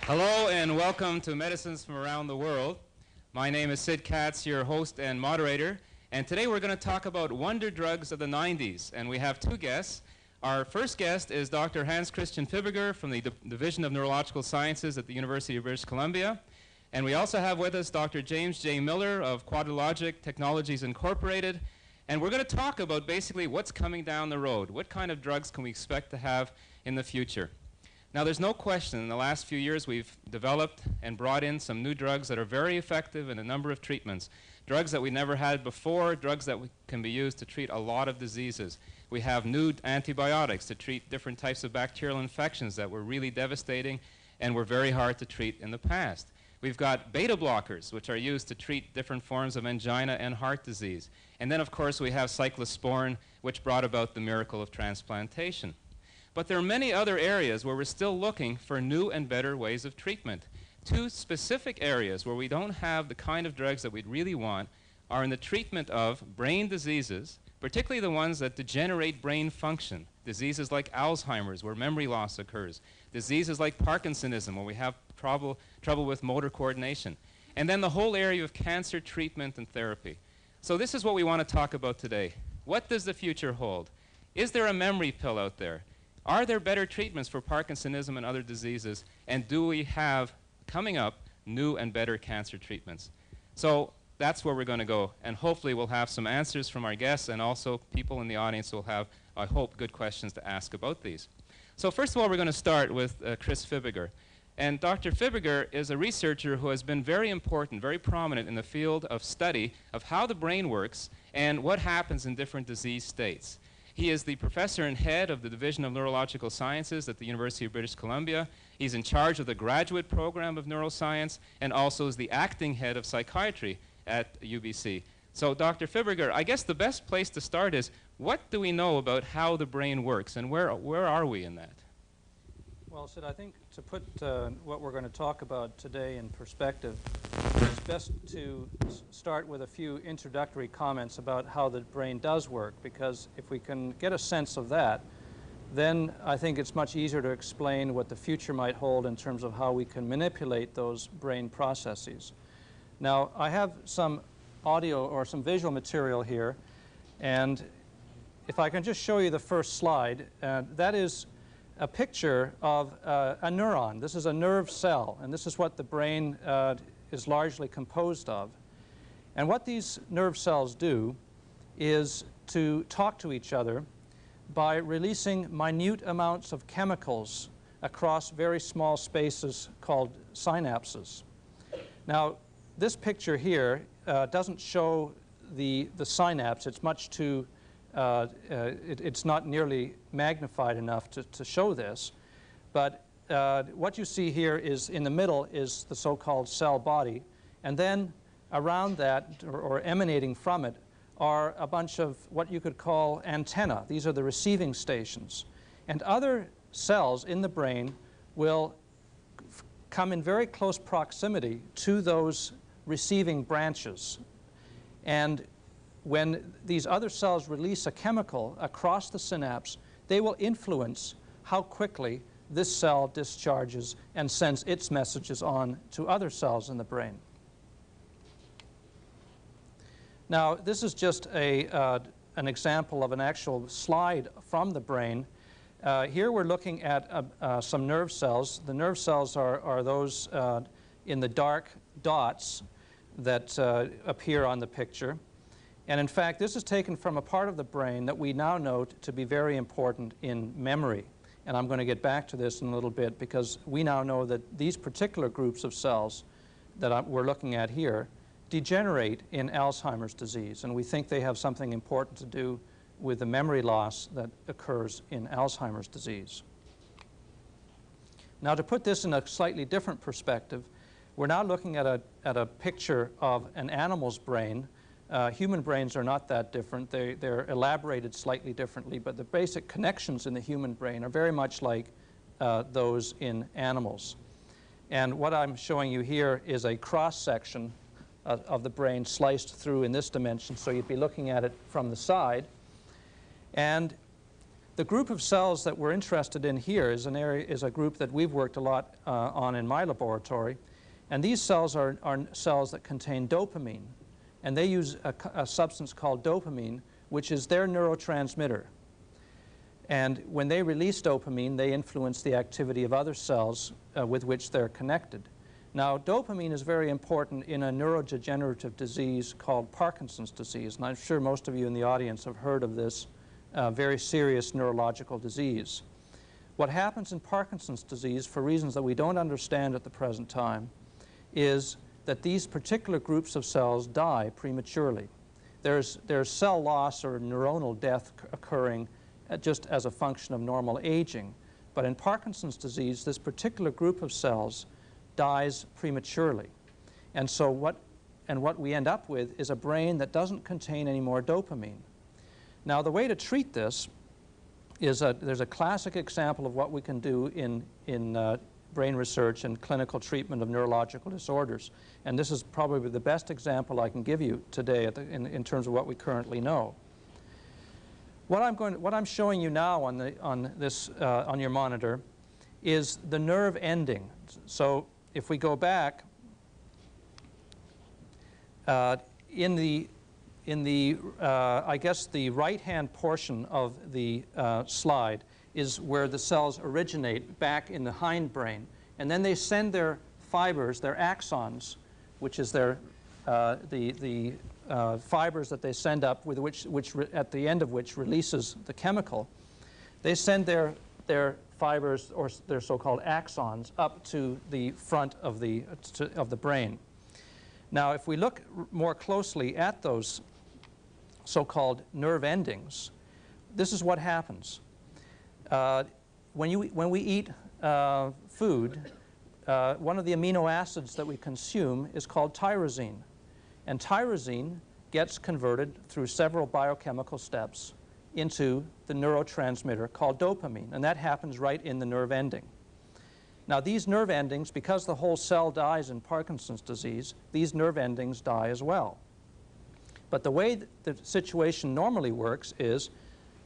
Hello and welcome to Medicines from Around the World. My name is Sid Katz, your host and moderator, and today we're going to talk about wonder drugs of the 90s, and we have two guests. Our first guest is Dr. Hans Christian Fibiger from the Division of Neurological Sciences at the University of British Columbia, and we also have with us Dr. James J. Miller of Quadrilogic Technologies Incorporated, and we're going to talk about basically what's coming down the road. What kind of drugs can we expect to have in the future? Now, there's no question, in the last few years we've developed and brought in some new drugs that are very effective in a number of treatments. Drugs that we never had before, drugs that can be used to treat a lot of diseases. We have new antibiotics to treat different types of bacterial infections that were really devastating and were very hard to treat in the past. We've got beta blockers, which are used to treat different forms of angina and heart disease. And then, of course, we have cyclosporin, which brought about the miracle of transplantation. But there are many other areas where we're still looking for new and better ways of treatment. Two specific areas where we don't have the kind of drugs that we'd really want are in the treatment of brain diseases, particularly the ones that degenerate brain function, diseases like Alzheimer's, where memory loss occurs, diseases like Parkinsonism, where we have trouble with motor coordination, and then the whole area of cancer treatment and therapy. So this is what we want to talk about today. What does the future hold? Is there a memory pill out there? Are there better treatments for Parkinsonism and other diseases? And do we have, coming up, new and better cancer treatments? So that's where we're going to go. And hopefully we'll have some answers from our guests, and also people in the audience will have, I hope, good questions to ask about these. So first of all, we're going to start with Chris Fibiger. And Dr. Fibiger is a researcher who has been very important, very prominent in the field of study of how the brain works and what happens in different disease states. He is the professor and head of the Division of Neurological Sciences at the University of British Columbia. He's in charge of the graduate program of neuroscience and also is the acting head of psychiatry at UBC. So Dr. Fibiger, I guess the best place to start is, what do we know about how the brain works, and where are we in that? Well, Sid, I think to put what we're going to talk about today in perspective, it's best to start with a few introductory comments about how the brain does work, because if we can get a sense of that, then I think it's much easier to explain what the future might hold in terms of how we can manipulate those brain processes. Now, I have some audio or some visual material here, and if I can just show you the first slide, that is a picture of a neuron. This is a nerve cell, and this is what the brain is largely composed of. And what these nerve cells do is to talk to each other by releasing minute amounts of chemicals across very small spaces called synapses. Now, this picture here doesn't show the synapse. It's much too it's not nearly magnified enough to show this, but what you see here is, in the middle is the so-called cell body, and then around that, or emanating from it, are a bunch of what you could call antennae. These are the receiving stations. And other cells in the brain will come in very close proximity to those receiving branches. And when these other cells release a chemical across the synapse, they will influence how quickly this cell discharges and sends its messages on to other cells in the brain. Now, this is just an example of an actual slide from the brain. Here we're looking at some nerve cells. The nerve cells are those in the dark dots that appear on the picture. And in fact, this is taken from a part of the brain that we now know to be very important in memory. And I'm going to get back to this in a little bit, because we now know that these particular groups of cells that we're looking at here degenerate in Alzheimer's disease. And we think they have something important to do with the memory loss that occurs in Alzheimer's disease. Now, to put this in a slightly different perspective, we're now looking at a picture of an animal's brain. Human brains are not that different. They're elaborated slightly differently, but the basic connections in the human brain are very much like those in animals. And what I'm showing you here is a cross-section of the brain sliced through in this dimension, so you'd be looking at it from the side. And The group of cells that we're interested in here is a group that we've worked a lot on in my laboratory. And these cells are cells that contain dopamine. And they use a substance called dopamine, which is their neurotransmitter. And when they release dopamine, they influence the activity of other cells with which they're connected. Now, dopamine is very important in a neurodegenerative disease called Parkinson's disease. And I'm sure most of you in the audience have heard of this very serious neurological disease. What happens in Parkinson's disease, for reasons that we don't understand at the present time, is that these particular groups of cells die prematurely. There's cell loss or neuronal death occurring just as a function of normal aging. But in Parkinson's disease, this particular group of cells dies prematurely. And so what we end up with is a brain that doesn't contain any more dopamine. Now, the way to treat this is there's a classic example of what we can do in brain research and clinical treatment of neurological disorders. And this is probably the best example I can give you today in terms of what we currently know. What I'm showing you now on your monitor is the nerve ending. So if we go back, in the I guess the right-hand portion of the slide is where the cells originate back in the hindbrain, and then they send their fibers, their axons, which is their fibers that they send up, with which at the end of which releases the chemical. They send their fibers, or their so-called axons, up to the front of the brain. Now, if we look more closely at those so-called nerve endings, this is what happens. When we eat food, one of the amino acids that we consume is called tyrosine. And tyrosine gets converted through several biochemical steps into the neurotransmitter called dopamine. And that happens right in the nerve ending. Now, these nerve endings, because the whole cell dies in Parkinson's disease, these nerve endings die as well. But the way the situation normally works is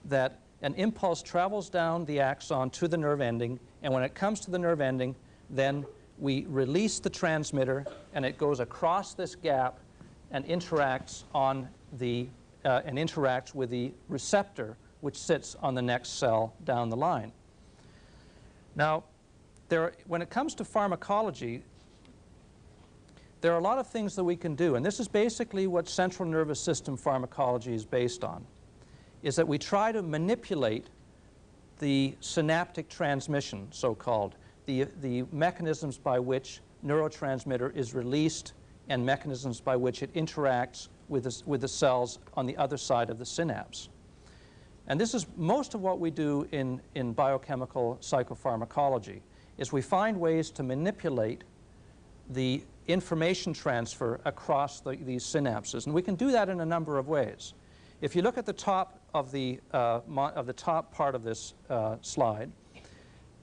that an impulse travels down the axon to the nerve ending, and when it comes to the nerve ending, then we release the transmitter, and it goes across this gap and interacts with the receptor, which sits on the next cell down the line. Now, when it comes to pharmacology, there are a lot of things that we can do, and this is basically what central nervous system pharmacology is based on, is that we try to manipulate the synaptic transmission, so-called, the mechanisms by which neurotransmitter is released and mechanisms by which it interacts with the cells on the other side of the synapse. And this is most of what we do in biochemical psychopharmacology, is we find ways to manipulate the information transfer across these synapses. And we can do that in a number of ways. If you look at the top of the top part of this slide,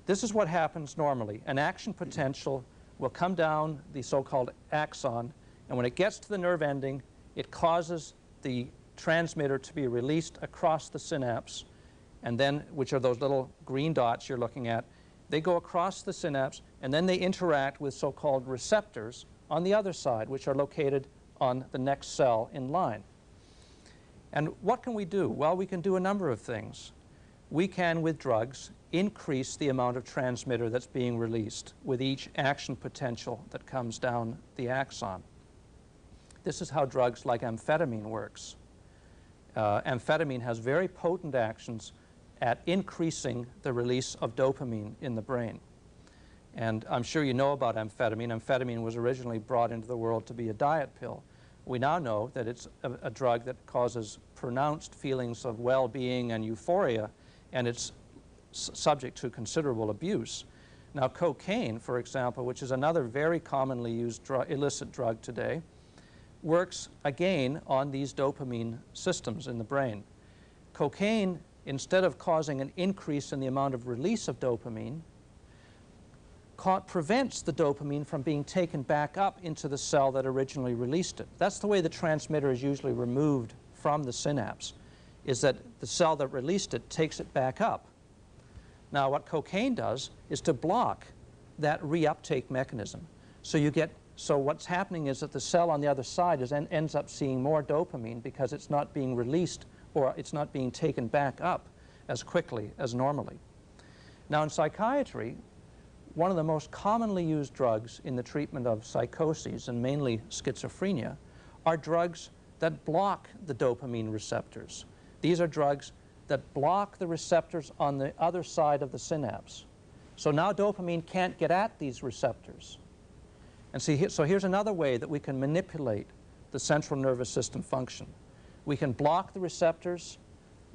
this is what happens normally. An action potential will come down the so-called axon, and when it gets to the nerve ending, it causes the transmitter to be released across the synapse, and then, which are those little green dots you're looking at, they go across the synapse, and then they interact with so-called receptors on the other side, which are located on the next cell in line. And what can we do? Well, we can do a number of things. We can, with drugs, increase the amount of transmitter that's being released with each action potential that comes down the axon. This is how drugs like amphetamine works. Amphetamine has very potent actions at increasing the release of dopamine in the brain. And I'm sure you know about amphetamine. Amphetamine was originally brought into the world to be a diet pill. We now know that it's a drug that causes pronounced feelings of well-being and euphoria, and it's subject to considerable abuse. Now, cocaine, for example, which is another very commonly used illicit drug today, works again on these dopamine systems in the brain. Cocaine, instead of causing an increase in the amount of release of dopamine, prevents the dopamine from being taken back up into the cell that originally released it. That's the way the transmitter is usually removed from the synapse. is that the cell that released it takes it back up. Now, what cocaine does is to block that reuptake mechanism. So what's happening is that the cell on the other side ends up seeing more dopamine because it's not being released or it's not being taken back up as quickly as normally. Now, in psychiatry, one of the most commonly used drugs in the treatment of psychoses, and mainly schizophrenia, are drugs that block the dopamine receptors. These are drugs that block the receptors on the other side of the synapse. So now dopamine can't get at these receptors. And so here's another way that we can manipulate the central nervous system function. We can block the receptors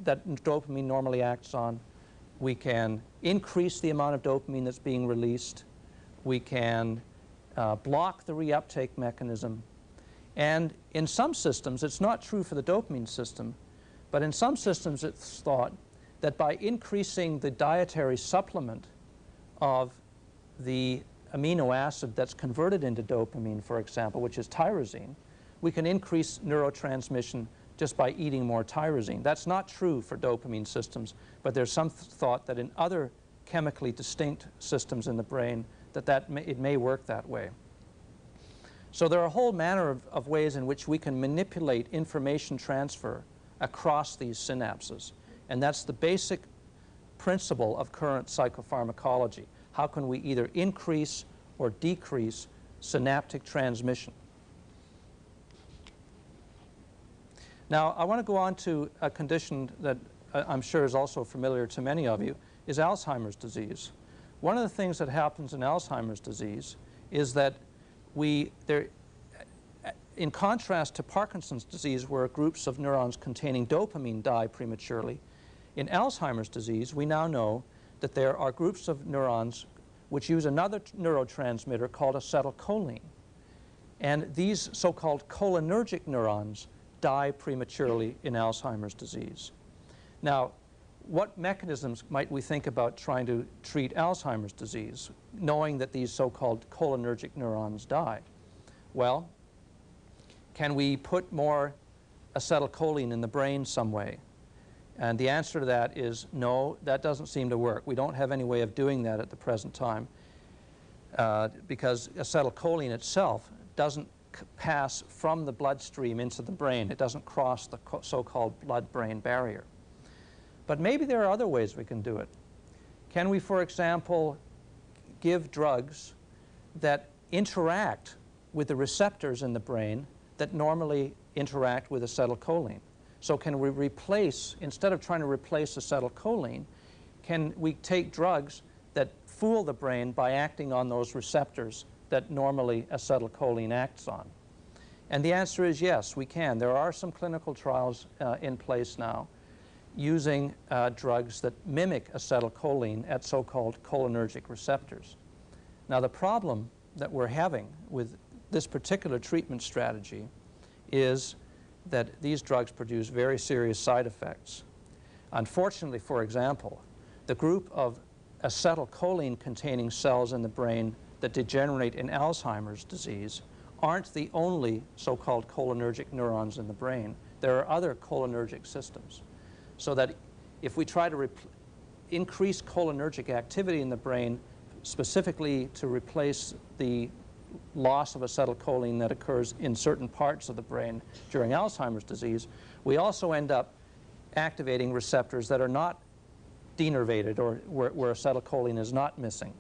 that dopamine normally acts on. We can increase the amount of dopamine that's being released. We can block the reuptake mechanism. And in some systems, it's not true for the dopamine system, but in some systems it's thought that by increasing the dietary supplement of the amino acid that's converted into dopamine, for example, which is tyrosine, we can increase neurotransmission just by eating more tyrosine. That's not true for dopamine systems, but there's some thought that in other chemically distinct systems in the brain it may work that way. So there are a whole manner of ways in which we can manipulate information transfer across these synapses. And that's the basic principle of current psychopharmacology. How can we either increase or decrease synaptic transmission? Now, I want to go on to a condition that I'm sure is also familiar to many of you, is Alzheimer's disease. One of the things that happens in Alzheimer's disease is that in contrast to Parkinson's disease, where groups of neurons containing dopamine die prematurely, in Alzheimer's disease, we now know that there are groups of neurons which use another neurotransmitter called acetylcholine. And these so-called cholinergic neurons die prematurely in Alzheimer's disease. Now, what mechanisms might we think about trying to treat Alzheimer's disease, knowing that these so-called cholinergic neurons die? Well, can we put more acetylcholine in the brain some way? And the answer to that is no, that doesn't seem to work. We don't have any way of doing that at the present time because acetylcholine itself doesn't pass from the bloodstream into the brain. It doesn't cross the so-called blood-brain barrier. But maybe there are other ways we can do it. Can we, for example, give drugs that interact with the receptors in the brain that normally interact with acetylcholine? So can we replace, instead of trying to replace acetylcholine, can we take drugs that fool the brain by acting on those receptors that normally acetylcholine acts on? And the answer is yes, we can. There are some clinical trials in place now using drugs that mimic acetylcholine at so-called cholinergic receptors. Now, the problem that we're having with this particular treatment strategy is that these drugs produce very serious side effects. Unfortunately, for example, the group of acetylcholine-containing cells in the brain that degenerate in Alzheimer's disease aren't the only so-called cholinergic neurons in the brain. There are other cholinergic systems. So that if we try to increase cholinergic activity in the brain, specifically to replace the loss of acetylcholine that occurs in certain parts of the brain during Alzheimer's disease, we also end up activating receptors that are not denervated or where acetylcholine is not missing.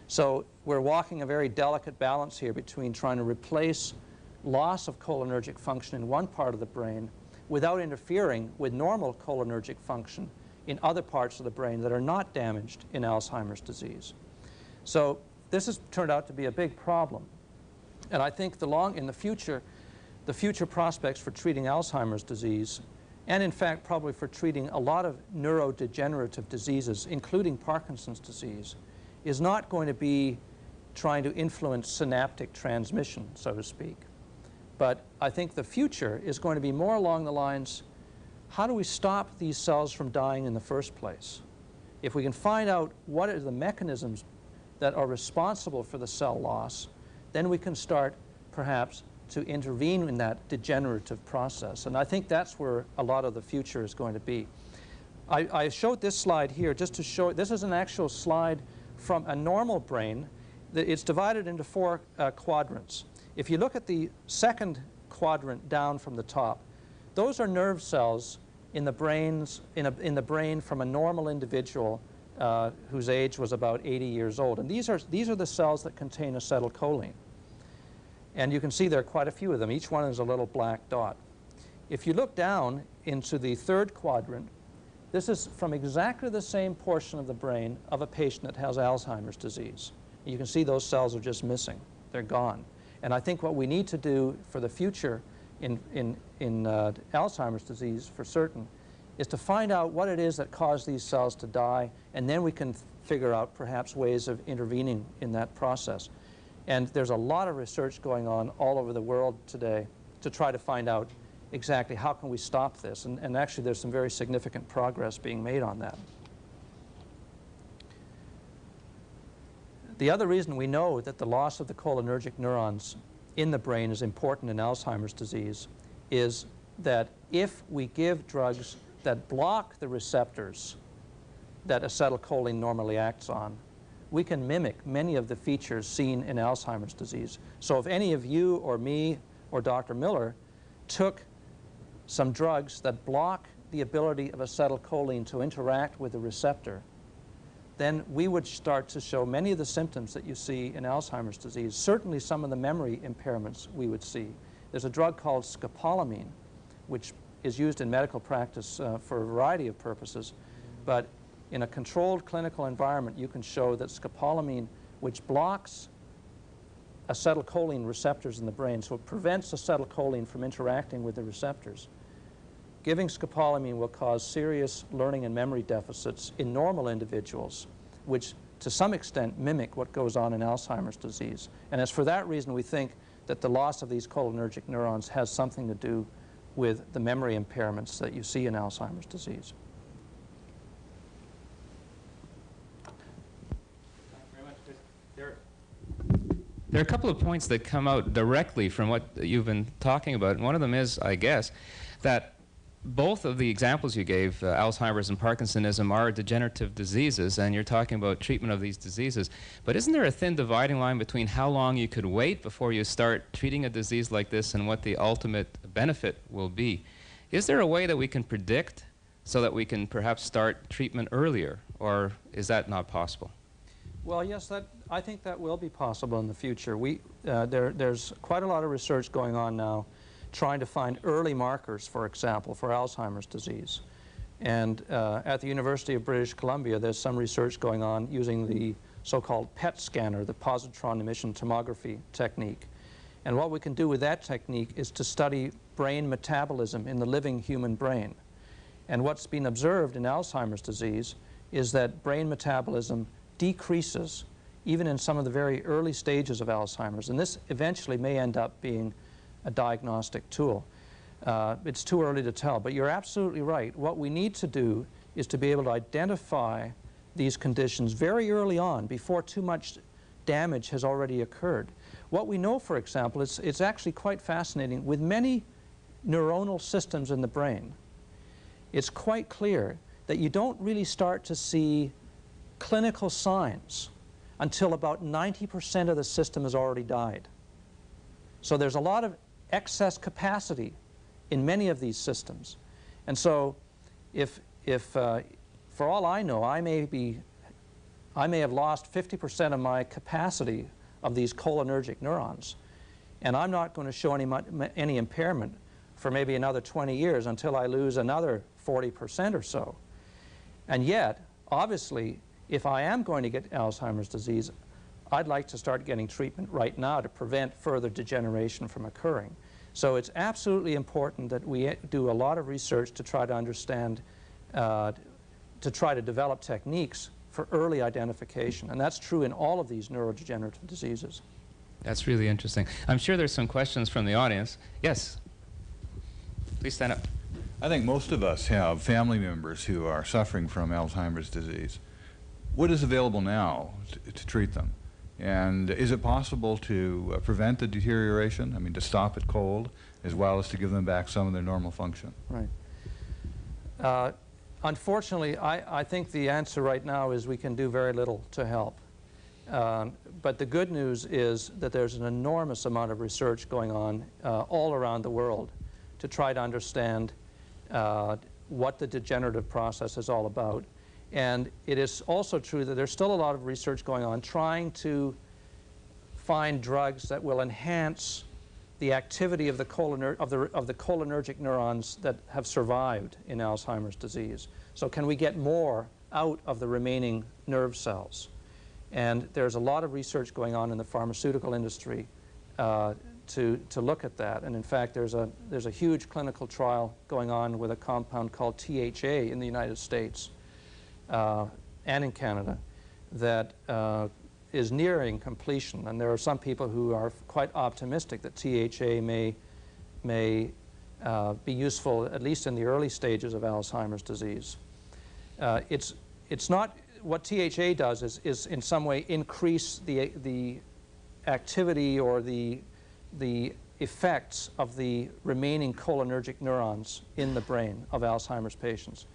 So we're walking a very delicate balance here between trying to replace loss of cholinergic function in one part of the brain without interfering with normal cholinergic function in other parts of the brain that are not damaged in Alzheimer's disease. So this has turned out to be a big problem. And I think in the future prospects for treating Alzheimer's disease, and in fact probably for treating a lot of neurodegenerative diseases, including Parkinson's disease, is not going to be trying to influence synaptic transmission, so to speak. But I think the future is going to be more along the lines, how do we stop these cells from dying in the first place? If we can find out what are the mechanisms that are responsible for the cell loss, then we can start perhaps to intervene in that degenerative process. And I think that's where a lot of the future is going to be. I showed this slide here just to show, this is an actual slide from a normal brain. It's divided into 4 quadrants. If you look at the second quadrant down from the top, those are nerve cells in the brain from a normal individual whose age was about 80 years old. And these are the cells that contain acetylcholine. And you can see there are quite a few of them. Each one is a little black dot. If you look down into the third quadrant, this is from exactly the same portion of the brain of a patient that has Alzheimer's disease. You can see those cells are just missing. They're gone. And I think what we need to do for the future in Alzheimer's disease, for certain, is to find out what it is that caused these cells to die, and then we can figure out perhaps ways of intervening in that process. And there's a lot of research going on all over the world today to try to find out exactly how can we stop this. And actually there's some very significant progress being made on that. The other reason we know that the loss of the cholinergic neurons in the brain is important in Alzheimer's disease is that if we give drugs that block the receptors that acetylcholine normally acts on, we can mimic many of the features seen in Alzheimer's disease. So if any of you or me or Dr. Miller took some drugs that block the ability of acetylcholine to interact with the receptor, then we would start to show many of the symptoms that you see in Alzheimer's disease, certainly some of the memory impairments we would see. There's a drug called scopolamine, which is used in medical practice for a variety of purposes, but in a controlled clinical environment, you can show that scopolamine, which blocks acetylcholine receptors in the brain, so it prevents acetylcholine from interacting with the receptors. Giving scopolamine will cause serious learning and memory deficits in normal individuals, which to some extent mimic what goes on in Alzheimer's disease. And it's for that reason we think that the loss of these cholinergic neurons has something to do with the memory impairments that you see in Alzheimer's disease. There are a couple of points that come out directly from what you've been talking about. And one of them is, I guess, that both of the examples you gave, Alzheimer's and Parkinsonism, are degenerative diseases, and you're talking about treatment of these diseases. But isn't there a thin dividing line between how long you could wait before you start treating a disease like this and what the ultimate benefit will be? Is there a way that we can predict so that we can perhaps start treatment earlier, or is that not possible? Well, yes, I think that will be possible in the future. There's quite a lot of research going on now trying to find early markers, for example, for Alzheimer's disease. And at the University of British Columbia, there's some research going on using the so-called PET scanner, the positron emission tomography technique. And what we can do with that technique is to study brain metabolism in the living human brain. And what's been observed in Alzheimer's disease is that brain metabolism decreases even in some of the very early stages of Alzheimer's. And this eventually may end up being a diagnostic tool. It's too early to tell, but you're absolutely right. What we need to do is to be able to identify these conditions very early on before too much damage has already occurred. What we know, for example, it's actually quite fascinating. With many neuronal systems in the brain, it's quite clear that you don't really start to see clinical signs until about 90% of the system has already died. So there's a lot of excess capacity in many of these systems. And so if for all I know, I may have lost 50% of my capacity of these cholinergic neurons, and I'm not going to show any impairment for maybe another 20 years until I lose another 40% or so. And yet, obviously, if I am going to get Alzheimer's disease, I'd like to start getting treatment right now to prevent further degeneration from occurring. So it's absolutely important that we do a lot of research to try to understand, to try to develop techniques for early identification. And that's true in all of these neurodegenerative diseases. That's really interesting. I'm sure there's some questions from the audience. Yes? Please stand up. I think most of us have family members who are suffering from Alzheimer's disease. What is available now to treat them? And is it possible to prevent the deterioration? I mean, to stop it cold, as well as to give them back some of their normal function? Right. Unfortunately, I think the answer right now is we can do very little to help. But the good news is that there's an enormous amount of research going on all around the world to try to understand what the degenerative process is all about. And it is also true that there's still a lot of research going on trying to find drugs that will enhance the activity of the cholinergic neurons that have survived in Alzheimer's disease. So can we get more out of the remaining nerve cells? And there's a lot of research going on in the pharmaceutical industry to look at that. And in fact, there's a huge clinical trial going on with a compound called THA in the United States and in Canada that is nearing completion. And there are some people who are quite optimistic that THA may be useful, at least in the early stages of Alzheimer's disease. It's not, what THA does is in some way increase the activity or the effects of the remaining cholinergic neurons in the brain of Alzheimer's patients.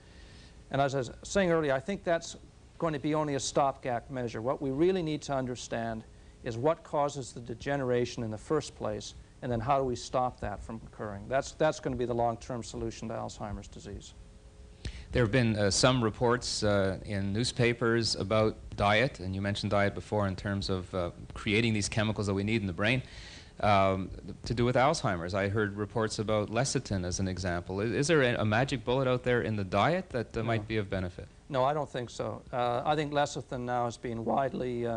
And as I was saying earlier, I think that's going to be only a stopgap measure. What we really need to understand is what causes the degeneration in the first place, and then how do we stop that from occurring. That's going to be the long-term solution to Alzheimer's disease. There have been some reports in newspapers about diet, and you mentioned diet before in terms of creating these chemicals that we need in the brain to do with Alzheimer's. I heard reports about lecithin as an example. Is there a magic bullet out there in the diet that might be of benefit? No, I don't think so. I think lecithin now has been widely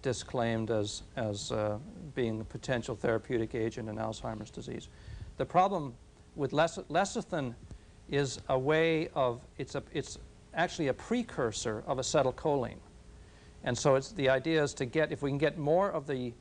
disclaimed as being a potential therapeutic agent in Alzheimer's disease. The problem with lecithin is a way of, it's actually a precursor of acetylcholine. And so the idea is to get, if we can get more of the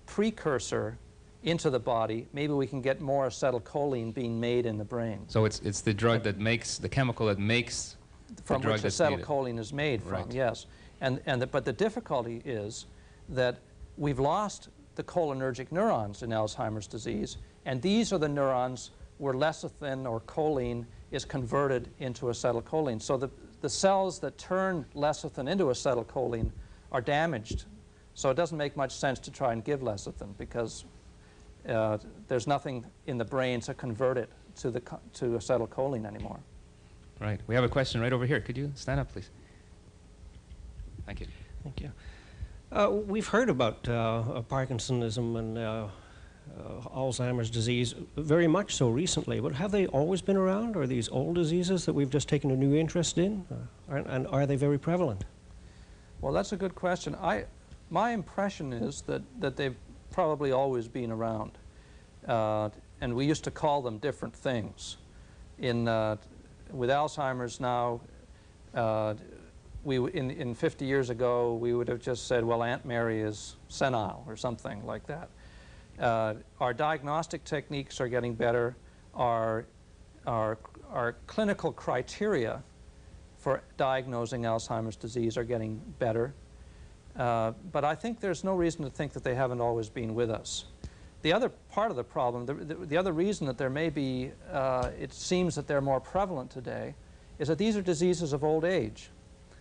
precursor into the body, maybe we can get more acetylcholine being made in the brain. So it's the drug that makes, the chemical that makes from which acetylcholine is made from, right. Yes. But the difficulty is that we've lost the cholinergic neurons in Alzheimer's disease, and these are the neurons where lecithin or choline is converted into acetylcholine. So the cells that turn lecithin into acetylcholine are damaged. So it doesn't make much sense to try and give lecithin because there's nothing in the brain to convert it to acetylcholine anymore. Right. We have a question right over here. Could you stand up, please? Thank you. Thank you. We've heard about Parkinsonism and Alzheimer's disease very much so recently, but have they always been around? Are these old diseases that we've just taken a new interest in? And are they very prevalent? Well, that's a good question. My impression is that they've probably always been around. And we used to call them different things. With Alzheimer's now, in 50 years ago, we would have just said, well, Aunt Mary is senile or something like that. Our diagnostic techniques are getting better. Our clinical criteria for diagnosing Alzheimer's disease are getting better. But I think there's no reason to think that they haven't always been with us. The other part of the problem, the other reason that there may be, it seems that they're more prevalent today, is that these are diseases of old age.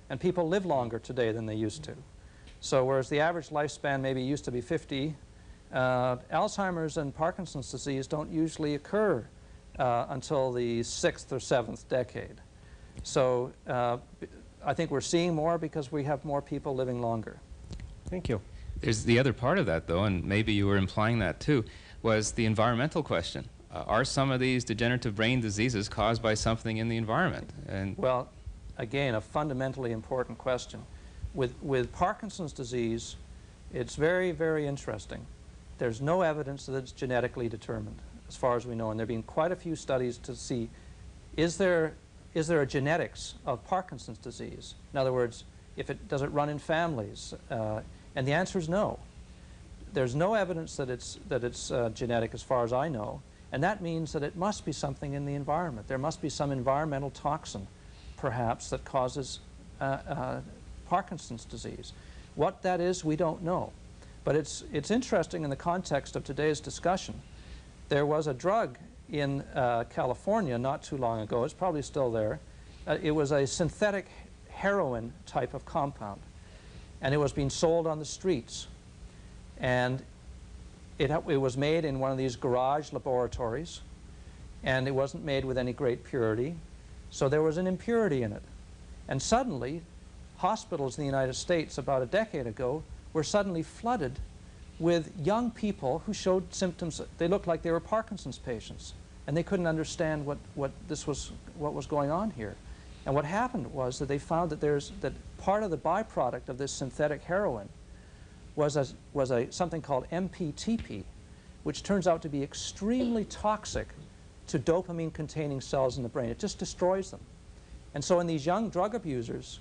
And people live longer today than they used to. So whereas the average lifespan maybe used to be 50, Alzheimer's and Parkinson's disease don't usually occur until the 6th or 7th decade. So I think we're seeing more because we have more people living longer. Thank you. There's the other part of that, though, and maybe you were implying that too, was the environmental question. Are some of these degenerative brain diseases caused by something in the environment? And well, again, a fundamentally important question. With Parkinson's disease, it's very, very interesting. There's no evidence that it's genetically determined, as far as we know, and there have been quite a few studies to see, is there a genetics of Parkinson's disease? In other words, does it run in families? And the answer is no. There's no evidence that it's genetic, as far as I know, and that means that it must be something in the environment. There must be some environmental toxin, perhaps, that causes Parkinson's disease. What that is, we don't know. But it's interesting in the context of today's discussion. There was a drug in California not too long ago. It's probably still there. It was a synthetic heroin type of compound. And it was being sold on the streets. And it was made in one of these garage laboratories. And it wasn't made with any great purity. So there was an impurity in it. And suddenly, hospitals in the United States about a decade ago were suddenly flooded with young people who showed symptoms. They looked like they were Parkinson's patients, and they couldn't understand what was going on here. And what happened was that they found that part of the byproduct of this synthetic heroin was something called MPTP, which turns out to be extremely toxic to dopamine-containing cells in the brain. It just destroys them. And so in these young drug abusers,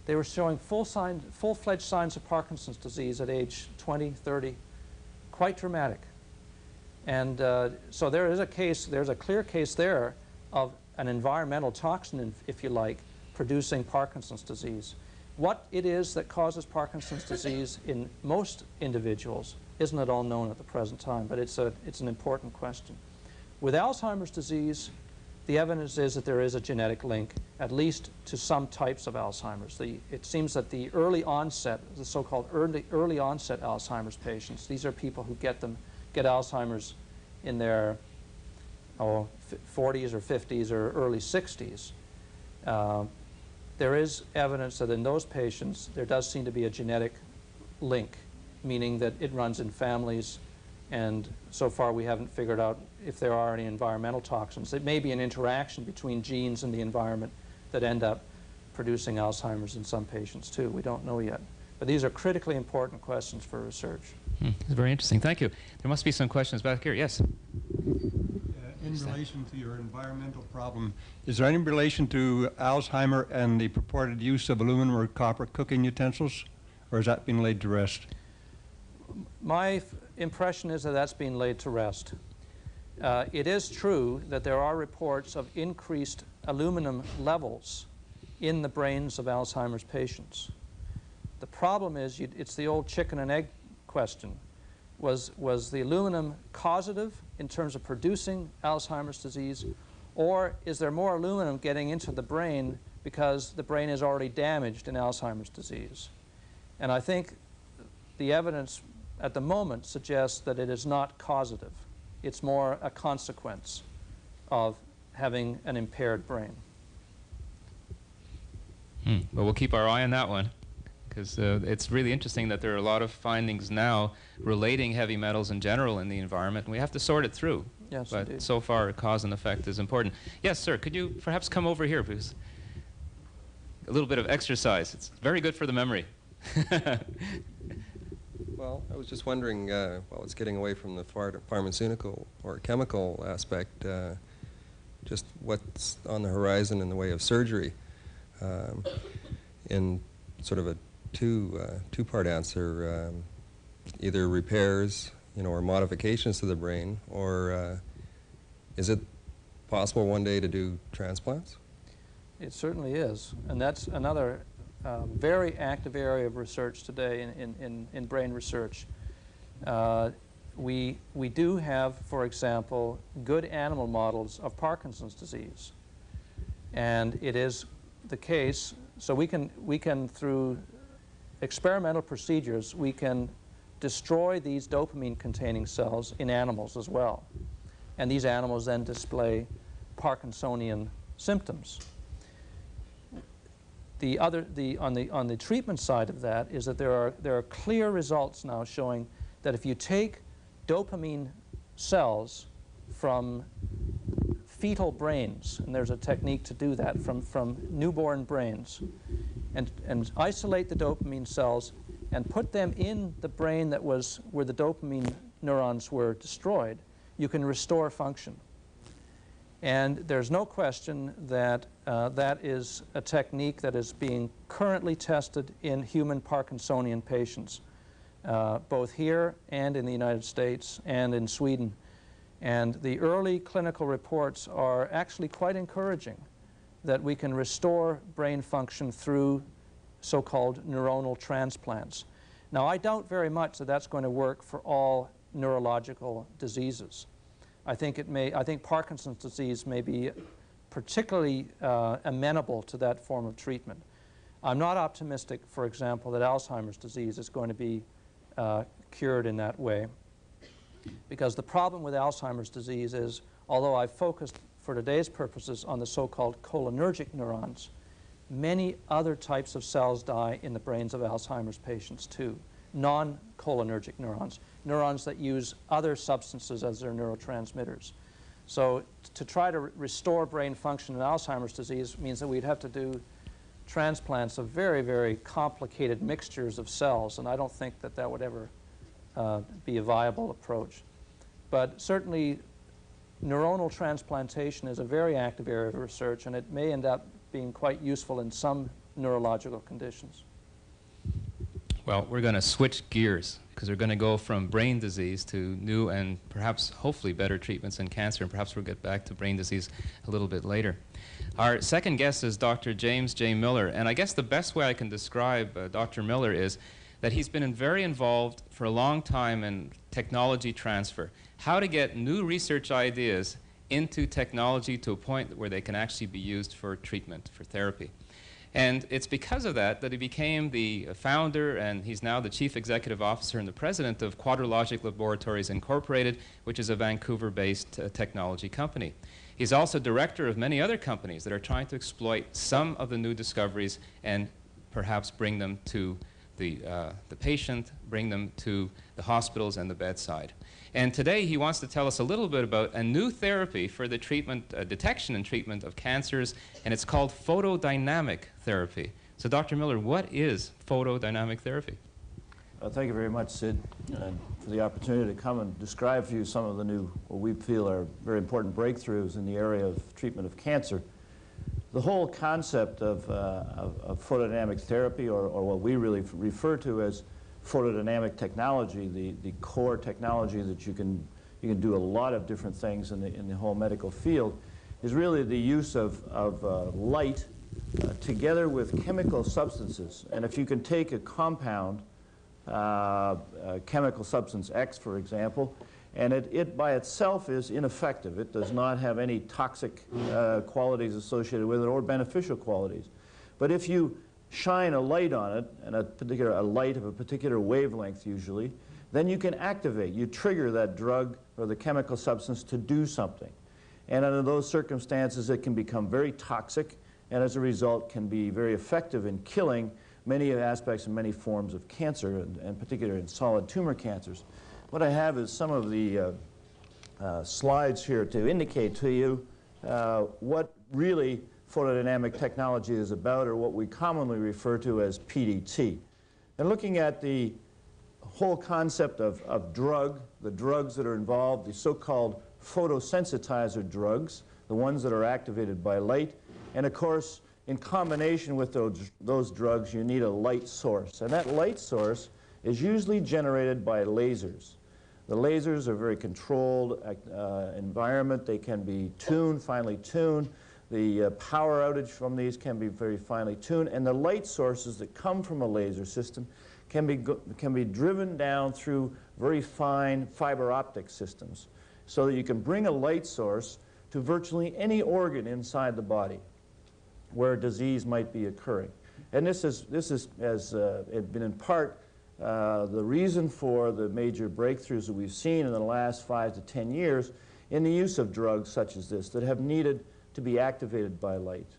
they were showing full-fledged signs of Parkinson's disease at age 20, 30, quite dramatic. And so there is a case, there's a clear case there of an environmental toxin, if you like, producing Parkinson's disease. What it is that causes Parkinson's disease in most individuals isn't at all known at the present time, but it's an important question. With Alzheimer's disease, the evidence is that there is a genetic link, at least to some types of Alzheimer's. It seems that the early onset, the so-called early onset Alzheimer's patients, these are people who get Alzheimer's in their 40s or 50s or early 60s. There is evidence that in those patients there does seem to be a genetic link, meaning that it runs in families, and so far we haven't figured out if there are any environmental toxins. It may be an interaction between genes and the environment that end up producing Alzheimer's in some patients too. We don't know yet. But these are critically important questions for research. It's very interesting. Thank you. There must be some questions back here. Yes? In relation to your environmental problem, is there any relation to Alzheimer and the purported use of aluminum or copper cooking utensils, or has that been laid to rest? My impression is that that's been laid to rest. It is true that there are reports of increased aluminum levels in the brains of Alzheimer's patients. The problem is, it's the old chicken and egg question. Was the aluminum causative in terms of producing Alzheimer's disease, or is there more aluminum getting into the brain because the brain is already damaged in Alzheimer's disease? And I think the evidence at the moment suggests that it is not causative. It's more a consequence of having an impaired brain. Well, we'll keep our eye on that one, because it's really interesting that there are a lot of findings now relating heavy metals in general in the environment, and we have to sort it through. Yes, but indeed. so far, cause and effect is important. Yes, sir, could you perhaps come over here, please? A little bit of exercise. It's very good for the memory. Well, I was just wondering, while it's getting away from the pharmaceutical or chemical aspect, just what's on the horizon in the way of surgery, in sort of a two-part answer, either repairs, or modifications to the brain, or is it possible one day to do transplants? It certainly is, and that's another very active area of research today in brain research. We do have, for example, good animal models of Parkinson's disease, and it is the case. So we can through experimental procedures, we can destroy these dopamine-containing cells in animals as well, and these animals then display Parkinsonian symptoms. On the treatment side of that is that there are clear results now showing that if you take dopamine cells from fetal brains, and there's a technique to do that from newborn brains, and isolate the dopamine cells and put them in the brain that was where the dopamine neurons were destroyed, you can restore function. And there's no question that that is a technique that is being currently tested in human Parkinsonian patients, both here and in the United States and in Sweden. And the early clinical reports are actually quite encouraging that we can restore brain function through so-called neuronal transplants. Now, I doubt very much that that's going to work for all neurological diseases. I think Parkinson's disease may be particularly amenable to that form of treatment. I'm not optimistic, for example, that Alzheimer's disease is going to be cured in that way, because the problem with Alzheimer's disease is, although I've focused for today's purposes on the so-called cholinergic neurons, many other types of cells die in the brains of Alzheimer's patients too. Non-cholinergic neurons, neurons that use other substances as their neurotransmitters. So to try to restore brain function in Alzheimer's disease means that we'd have to do transplants of very, very complicated mixtures of cells, and I don't think that that would ever be a viable approach. But certainly neuronal transplantation is a very active area of research, and it may end up being quite useful in some neurological conditions. Well, we're going to switch gears because we're going to go from brain disease to new and perhaps hopefully better treatments in cancer, and perhaps we'll get back to brain disease a little bit later. Our second guest is Dr. James J. Miller, and I guess the best way I can describe Dr. Miller is that he's been very involved for a long time in technology transfer, how to get new research ideas into technology to a point where they can actually be used for treatment, for therapy. And it's because of that that he became the founder, and he's now the chief executive officer and the president of Quadrilogic Laboratories Incorporated, which is a Vancouver-based technology company. He's also director of many other companies that are trying to exploit some of the new discoveries and perhaps bring them to the patient, bring them to the hospitals and the bedside. And today he wants to tell us a little bit about a new therapy for the treatment, detection and treatment of cancers, and it's called photodynamic therapy. So Dr. Miller, what is photodynamic therapy? Thank you very much, Sid, for the opportunity to come and describe for you some of the new, what we feel are very important breakthroughs in the area of treatment of cancer. The whole concept of photodynamic therapy, or what we really refer to as photodynamic technology, the core technology that you can do a lot of different things in the whole medical field, is really the use of light together with chemical substances. And if you can take a compound, chemical substance X, for example, and it by itself is ineffective. It does not have any toxic qualities associated with it or beneficial qualities. But if you shine a light on it, and a light of a particular wavelength usually, then you can activate, you trigger that drug or the chemical substance to do something. And under those circumstances it can become very toxic, and as a result can be very effective in killing many aspects and many forms of cancer, and particularly in solid tumor cancers. What I have is some of the slides here to indicate to you what really photodynamic technology is about, or what we commonly refer to as PDT. And looking at the whole concept of the drugs that are involved, the so-called photosensitizer drugs, the ones that are activated by light, and of course in combination with those drugs you need a light source, and that light source is usually generated by lasers. The lasers are a very controlled environment. They can be tuned, finely tuned. The power outage from these can be very finely tuned, and the light sources that come from a laser system can be driven down through very fine fiber optic systems, so that you can bring a light source to virtually any organ inside the body where disease might be occurring. And this has been in part the reason for the major breakthroughs that we've seen in the last 5 to 10 years in the use of drugs such as this that have needed to be activated by light.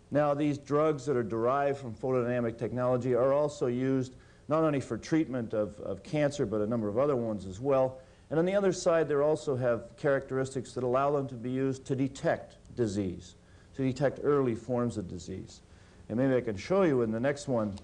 Now, these drugs that are derived from photodynamic technology are also used not only for treatment of cancer, but a number of other ones as well. And on the other side, they also have characteristics that allow them to be used to detect disease, to detect early forms of disease. And maybe I can show you in the next one,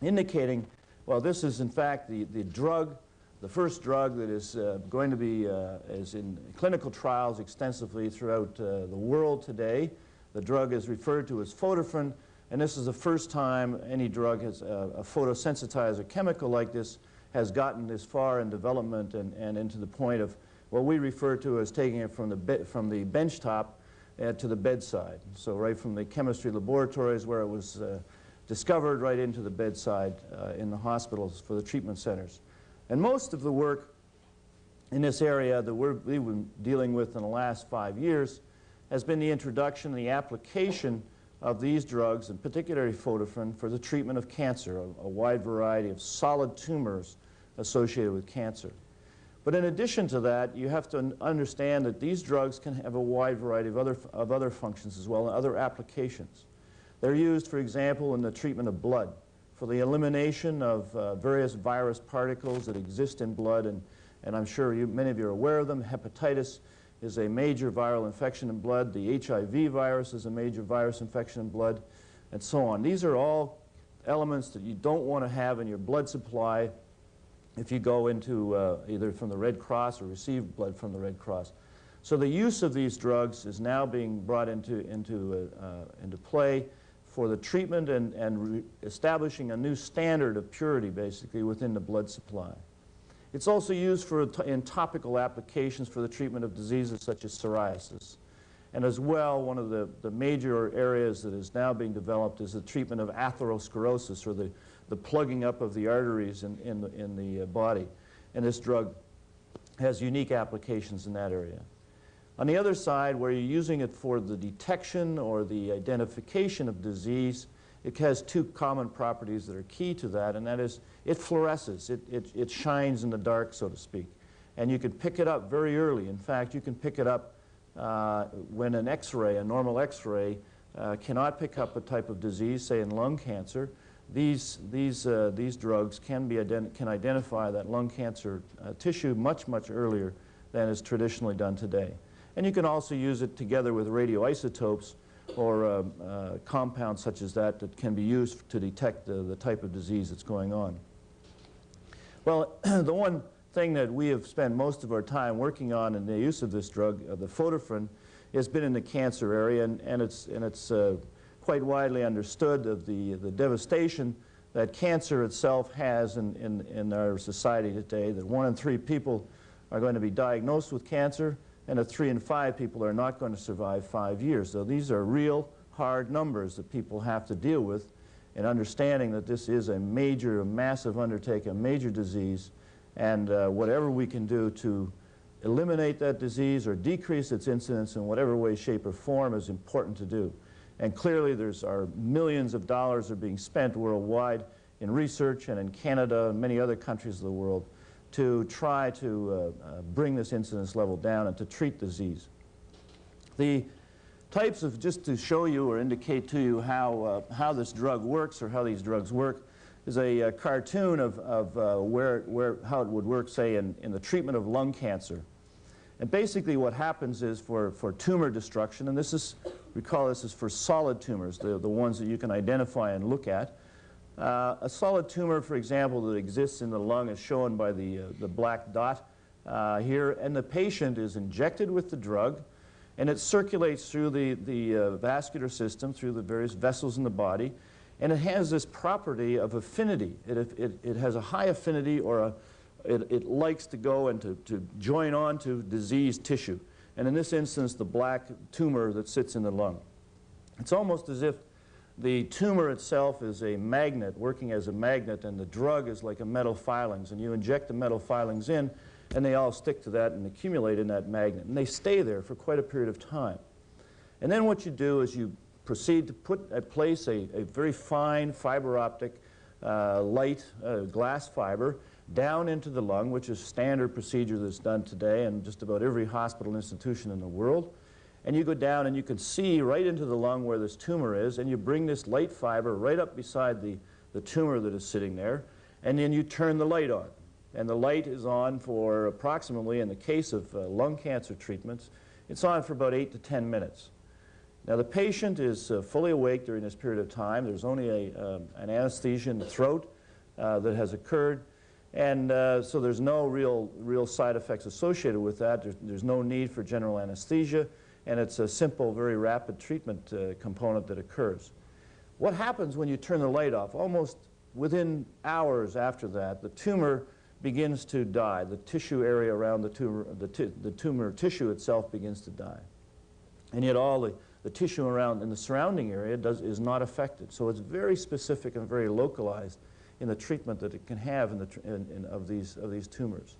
indicating, well, this is in fact the drug, the first drug that is going to be is in clinical trials extensively throughout the world today. The drug is referred to as photofrin, and this is the first time any drug has a photosensitizer chemical like this has gotten this far in development and into the point of what we refer to as taking it from the bench top to the bedside. So right from the chemistry laboratories where it was discovered right into the bedside in the hospitals for the treatment centers. And most of the work in this area that we've been dealing with in the last 5 years has been the introduction and the application of these drugs, and particularly photofrin, for the treatment of cancer, a wide variety of solid tumors associated with cancer. But in addition to that, you have to understand that these drugs can have a wide variety of other functions as well, and other applications. They're used, for example, in the treatment of blood, for the elimination of various virus particles that exist in blood, and I'm sure many of you are aware of them. Hepatitis is a major viral infection in blood. The HIV virus is a major virus infection in blood, and so on. These are all elements that you don't want to have in your blood supply if you go into either from the Red Cross or receive blood from the Red Cross. So the use of these drugs is now being brought into play for the treatment and establishing a new standard of purity, basically, within the blood supply. It's also used in topical applications for the treatment of diseases such as psoriasis. And as well, one of the major areas that is now being developed is the treatment of atherosclerosis, or the plugging up of the arteries in the body. And this drug has unique applications in that area. On the other side, where you're using it for the detection or the identification of disease, it has two common properties that are key to that, and that is it fluoresces. It shines in the dark, so to speak. And you can pick it up very early. In fact, you can pick it up when an X-ray, a normal X-ray, cannot pick up a type of disease, say in lung cancer. These drugs can identify that lung cancer tissue much, much earlier than is traditionally done today. And you can also use it together with radioisotopes or compounds such as that can be used to detect the type of disease that's going on. Well, the one thing that we have spent most of our time working on in the use of this drug, the photofrin, has been in the cancer area, and it's quite widely understood of the devastation that cancer itself has in our society today, that 1 in 3 people are going to be diagnosed with cancer, and that 3 in 5 people are not going to survive 5 years. So these are real hard numbers that people have to deal with, and understanding that this is a major, a massive undertaking, a major disease, and whatever we can do to eliminate that disease or decrease its incidence in whatever way, shape, or form is important to do. And clearly millions of dollars are being spent worldwide in research, and in Canada and many other countries of the world, to try to bring this incidence level down and to treat disease. The types of, just to show you or indicate to you how this drug works, or how these drugs work, is a cartoon of how it would work, say, in the treatment of lung cancer. And basically what happens is for tumor destruction, and we call this for solid tumors, the ones that you can identify and look at. A solid tumor, for example, that exists in the lung is shown by the black dot here, and the patient is injected with the drug, and it circulates through the vascular system, through the various vessels in the body, and it has this property of affinity. It has a high affinity, or it likes to go and to join on to diseased tissue. And in this instance, the black tumor that sits in the lung. It's almost as if the tumor itself is a magnet, working as a magnet, and the drug is like a metal filings. And you inject the metal filings in, and they all stick to that and accumulate in that magnet. And they stay there for quite a period of time. And then what you do is you proceed to place a very fine fiber optic light glass fiber down into the lung, which is standard procedure that's done today in just about every hospital institution in the world. And you go down and you can see right into the lung where this tumor is, and you bring this light fiber right up beside the tumor that is sitting there, and then you turn the light on. And the light is on for approximately, in the case of lung cancer treatments, it's on for about 8 to 10 minutes. Now the patient is fully awake during this period of time. There's only an anesthesia in the throat that has occurred, and so there's no real side effects associated with that. There's no need for general anesthesia, and it's a simple, very rapid treatment component that occurs. What happens when you turn the light off? Almost within hours after that, the tumor begins to die. The tissue area around the tumor tissue itself begins to die. And yet all the the tissue around in the surrounding area is not affected. So it's very specific and very localized in the treatment that it can have of these tumors.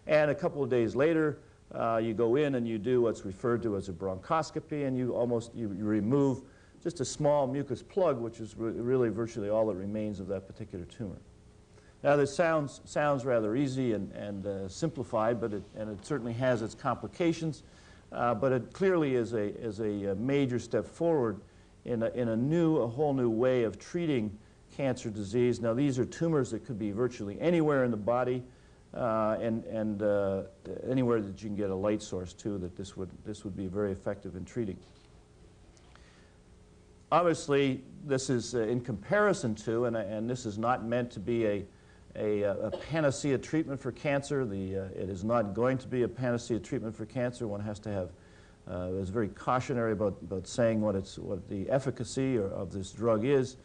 And a couple of days later, you go in and you do what's referred to as a bronchoscopy, and you remove just a small mucus plug, which is really virtually all that remains of that particular tumor. Now, this sounds rather easy and simplified, but it certainly has its complications. But it clearly is a major step forward in a whole new way of treating cancer disease. Now, these are tumors that could be virtually anywhere in the body, and anywhere that you can get a light source to, that this would be very effective in treating. Obviously, this is in comparison to, and this is not meant to be a panacea treatment for cancer. It is not going to be a panacea treatment for cancer. One has to have, is very cautionary about saying what the efficacy of this drug is.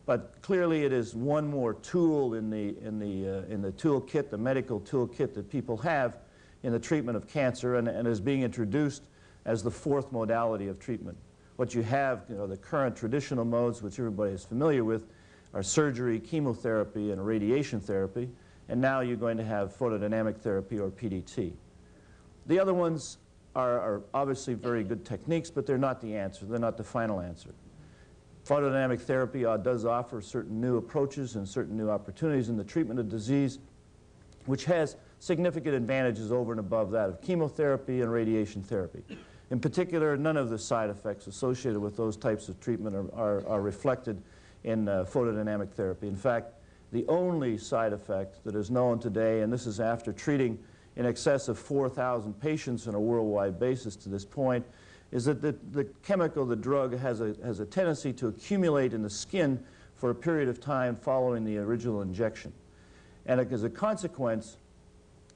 But clearly, it is one more tool in the toolkit, the medical toolkit that people have in the treatment of cancer, and is being introduced as the fourth modality of treatment. What you have, the current traditional modes, which everybody is familiar with, are surgery, chemotherapy, and radiation therapy, and now you're going to have photodynamic therapy, or PDT. The other ones are obviously very good techniques, but they're not the answer. They're not the final answer. Photodynamic therapy does offer certain new approaches and certain new opportunities in the treatment of disease, which has significant advantages over and above that of chemotherapy and radiation therapy. In particular, none of the side effects associated with those types of treatment are reflected in photodynamic therapy. In fact, the only side effect that is known today, and this is after treating in excess of 4,000 patients on a worldwide basis to this point, is that the chemical, the drug, has a tendency to accumulate in the skin for a period of time following the original injection. And as a consequence,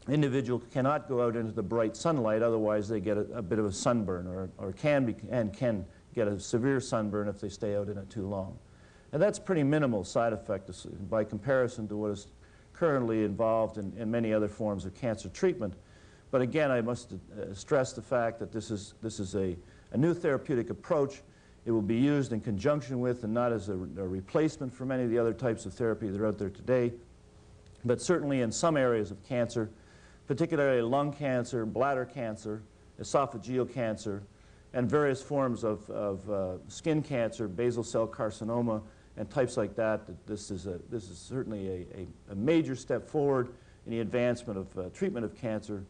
individuals cannot go out into the bright sunlight, otherwise they get a bit of a sunburn, or can get a severe sunburn if they stay out in it too long. And that's pretty minimal side effect by comparison to what is currently involved in many other forms of cancer treatment. But again, I must stress the fact that this is a new therapeutic approach. It will be used in conjunction with and not as a replacement for many of the other types of therapy that are out there today. But certainly in some areas of cancer, particularly lung cancer, bladder cancer, esophageal cancer, and various forms of skin cancer, basal cell carcinoma, and types like that, this is certainly a major step forward in the advancement of treatment of cancer,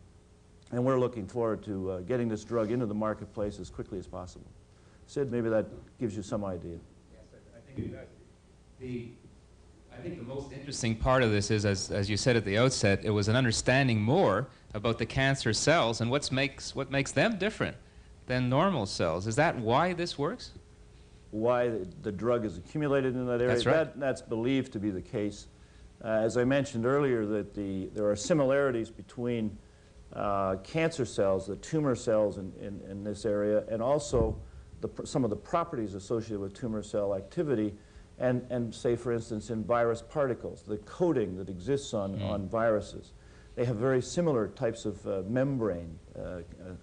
and we're looking forward to getting this drug into the marketplace as quickly as possible. Sid, maybe that gives you some idea. Yes, I think it does. I think the most interesting part of this is, as you said at the outset, it was an understanding more about the cancer cells and what makes them different than normal cells. Is that why this works? Why the drug is accumulated in that area? That's right. That's believed to be the case. As I mentioned earlier, that there are similarities between cancer cells, the tumor cells in this area, and also some of the properties associated with tumor cell activity, and say, for instance, in virus particles, the coating that exists on viruses. They have very similar types of membrane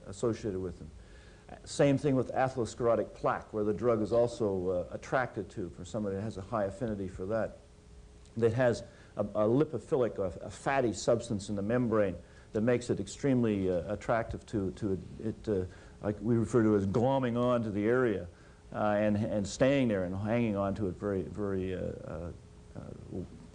associated with them. Same thing with atherosclerotic plaque, where the drug is also attracted to for somebody that has a high affinity for that. That has a lipophilic, a fatty substance in the membrane that makes it extremely attractive to it, like we refer to as glomming on to the area and staying there and hanging on to it very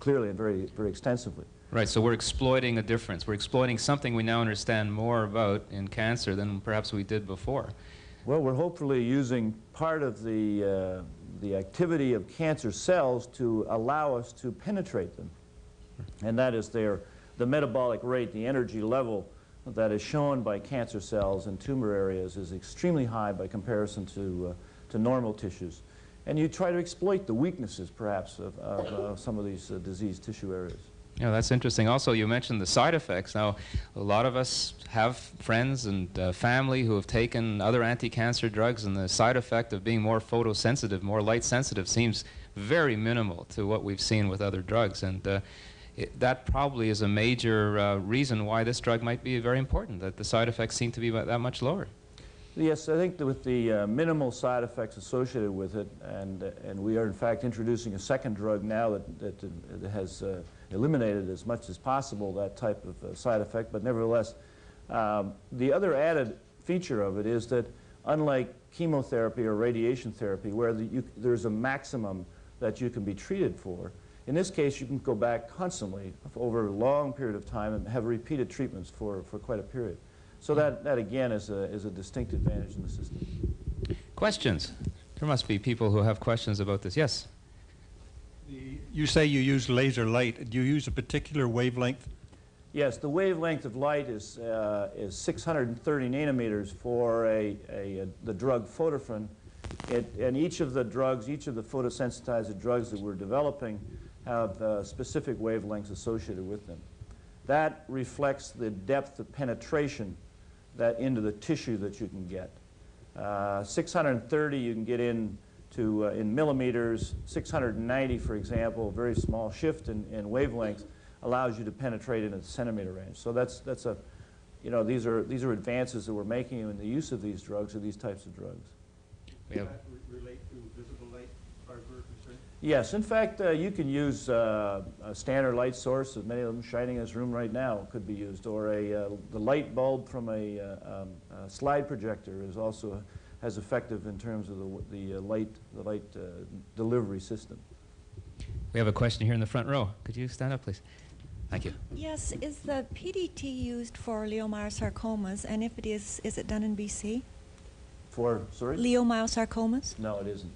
clearly and very extensively. Right, so we're exploiting a difference. We're exploiting something we now understand more about in cancer than perhaps we did before. Well, we're hopefully using part of the activity of cancer cells to allow us to penetrate them. And that is the metabolic rate, the energy level that is shown by cancer cells in tumor areas is extremely high by comparison to normal tissues. And you try to exploit the weaknesses, perhaps, of some of these diseased tissue areas. Yeah, that's interesting. Also, you mentioned the side effects. Now, a lot of us have friends and family who have taken other anti-cancer drugs, and the side effect of being more photosensitive, more light sensitive, seems very minimal to what we've seen with other drugs. And that probably is a major reason why this drug might be very important, that the side effects seem to be that much lower. Yes, I think that with the minimal side effects associated with it, and we are in fact introducing a second drug now that has eliminated as much as possible that type of side effect, but nevertheless, the other added feature of it is that unlike chemotherapy or radiation therapy, where there's a maximum that you can be treated for, in this case you can go back constantly over a long period of time and have repeated treatments for quite a period. So that again is a distinct advantage in the system. Questions? There must be people who have questions about this. Yes? You say you use laser light. Do you use a particular wavelength? Yes, the wavelength of light is 630 nanometers for the drug photofrin. And each of the drugs, each of the photosensitizer drugs that we're developing have specific wavelengths associated with them. That reflects the depth of penetration into the tissue that you can get. 630 you can get in millimeters. 690, for example, a very small shift in wavelengths allows you to penetrate into the centimeter range. So that's a, these are advances that we're making in the use of these drugs or these types of drugs. We have relate to visible light as far as we're concerned? Yes, in fact, you can use a standard light source, as many of them shining in this room right now could be used, or the light bulb from a slide projector is also as effective in terms of the light delivery system. We have a question here in the front row. Could you stand up, please? Thank you. Yes, is the PDT used for leiomyosarcomas, and if it is it done in BC? Sorry? Leiomyosarcomas? No, it isn't.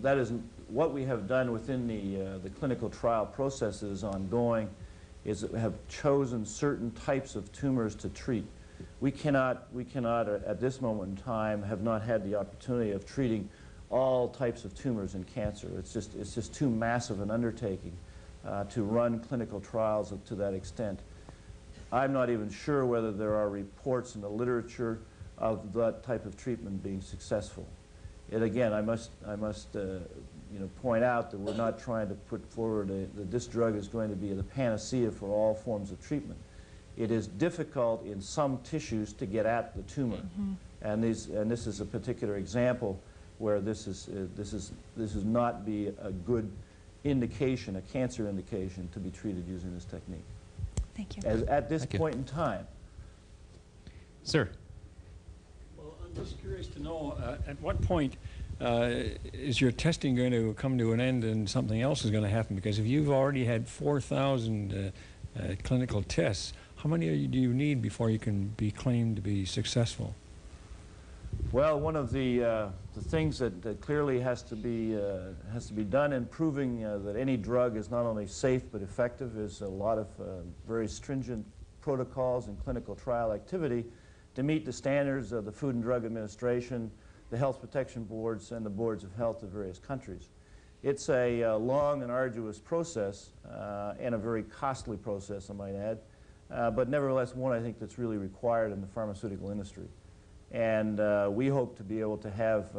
That isn't what we have done within the clinical trial processes ongoing. Is that we have chosen certain types of tumors to treat. We cannot at this moment in time have not had the opportunity of treating all types of tumors in cancer. It's just too massive an undertaking to run clinical trials to that extent. I'm not even sure whether there are reports in the literature of that type of treatment being successful. And again, I must point out that we're not trying to put forward that this drug is going to be the panacea for all forms of treatment. It is difficult in some tissues to get at the tumor, and this is a particular example where this is not be a good indication, a cancer indication, to be treated using this technique. Thank you. At this point in time. Sir. Well, I'm just curious to know, at what point is your testing going to come to an end and something else is going to happen? Because if you've already had 4,000 clinical tests, how many do you need before you can be claimed to be successful? Well, one of the things that clearly has to be done in proving that any drug is not only safe but effective is a lot of very stringent protocols and clinical trial activity to meet the standards of the Food and Drug Administration, the health protection boards, and the boards of health of various countries. It's a long and arduous process and a very costly process, I might add, but nevertheless one I think that's really required in the pharmaceutical industry. And we hope to be able to have,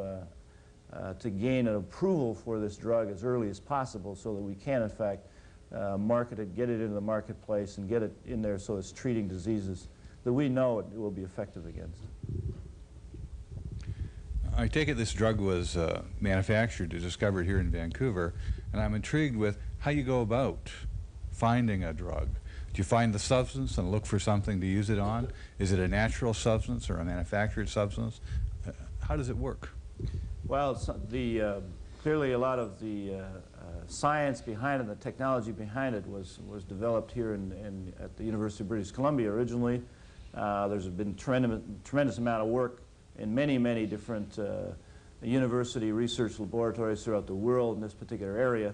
to gain an approval for this drug as early as possible so that we can, in fact, market it, get it into the marketplace, and get it in there so it's treating diseases that we know it will be effective against. I take it this drug was manufactured or discovered here in Vancouver, and I'm intrigued with how you go about finding a drug. Do you find the substance and look for something to use it on? Is it a natural substance or a manufactured substance? How does it work? Well, clearly a lot of the science behind it, the technology behind it was developed here at the University of British Columbia originally. There's been tremendous amount of work in many different university research laboratories throughout the world in this particular area.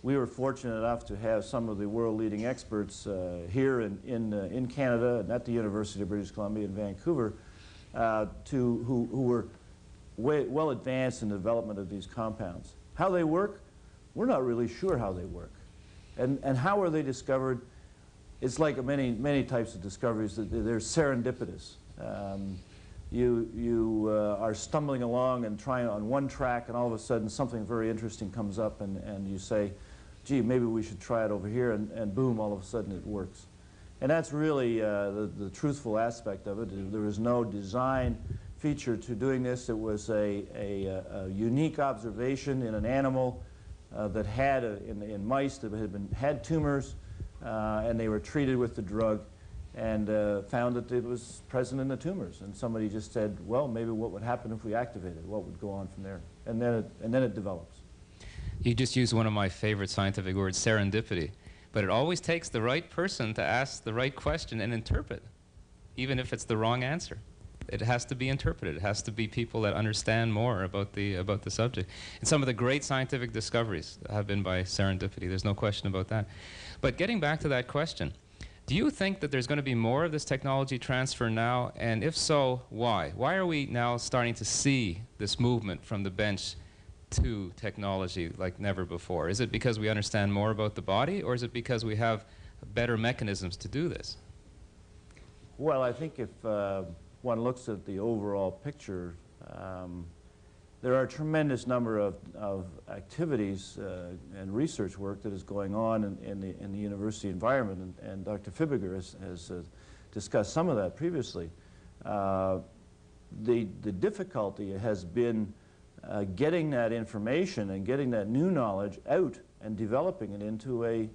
We were fortunate enough to have some of the world-leading experts here in Canada and at the University of British Columbia in Vancouver who were well advanced in the development of these compounds. How they work, we're not really sure how they work. And how are they discovered? It's like many types of discoveries, that they're serendipitous. You are stumbling along and trying on one track, and all of a sudden something very interesting comes up, and you say, gee, maybe we should try it over here, and boom, all of a sudden it works. And that's really the truthful aspect of it. There is no design feature to doing this. It was a unique observation in an animal that had, in mice that had tumors, and they were treated with the drug and found that it was present in the tumors. And somebody just said, well, maybe what would happen if we activated it? What would go on from there? And then it develops. You just used one of my favorite scientific words, serendipity. But it always takes the right person to ask the right question and interpret, even if it's the wrong answer. It has to be interpreted. It has to be people that understand more about the subject. And some of the great scientific discoveries have been by serendipity. There's no question about that. But getting back to that question, do you think that there's going to be more of this technology transfer now? And if so, why? Why are we now starting to see this movement from the bench to technology like never before? Is it because we understand more about the body, or is it because we have better mechanisms to do this? Well, I think if one looks at the overall picture, there are a tremendous number of activities and research work that is going on in the university environment, and Dr. Fibiger has discussed some of that previously. The difficulty has been getting that information and getting that new knowledge out and developing it into a